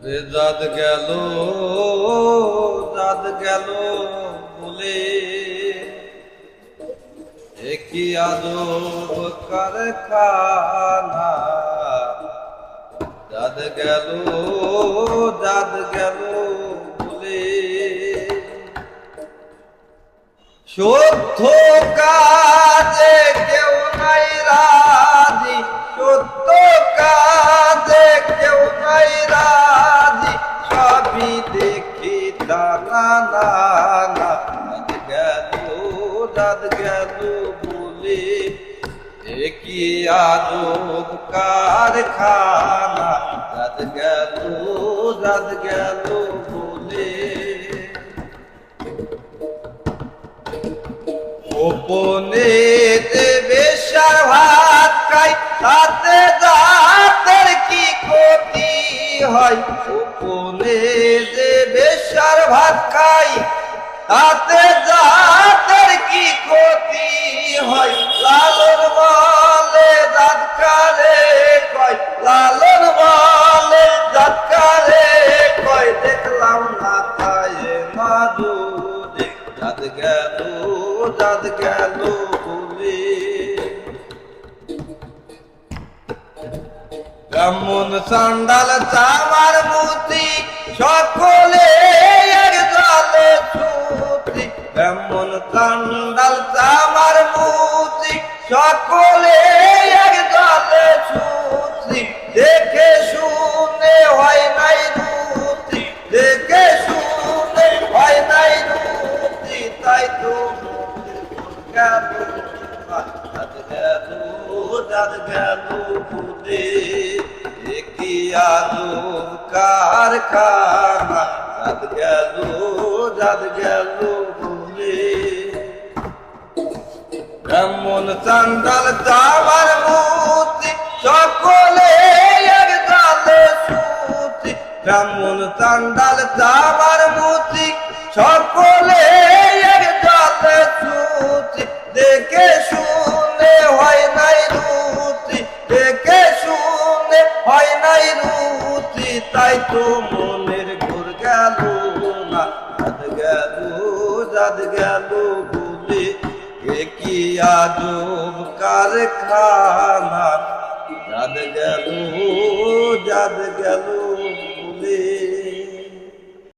জাত গেল জাত গেল বলে একই আদব কারখানা। জাত গেল বলে সত্য কাজে কেউ নাই রাজি, সত্য কাজে কেউ নাই রাজি, সবই দেখি দানা নানা। জাত গেল বলে একই আদব কারখানা। জাত গেল বলে গোপনে বেশার ভাত খাই, তাতে জাতের কি ক্ষতি হয়। গোপনে বেশার ভাত খাই, তাতে জাতের কি ক্ষতি হয়। লালন বলে জাত কারে কয়, লালন বলে জাত কারে কয়, দেখলাম না তাই মাদুরে। জাত গেল বলে ব্রাহ্মণ চান্ডাল চামার মুতি সকলে এক জলে ছুটি। ব্রাহ্মণ চান্ডাল চামার মুতি সকলে এক জলে ছুটি। দেখে শুনে হয় নাই রুতি, দেখে শুনে হয় নাই রুতি, তাই তো জাত গেল বলে একই আদব কারখানা। জাত গেল বলে ব্রাহ্মণ চান্ডাল চামার মুতি সকলে এক জলে ছুটি। ব্রাহ্মণ চান্ডাল চামার মুতি সকলে এক জলে ছুটি। দেখে শুনে হয় নাই রুতি, দেখে শুনে হয় নাই রুতি, তাই তো মনের ঘুর গেল না। জাত গেল বলে একই আদব কারখানা। জাত গেল বলে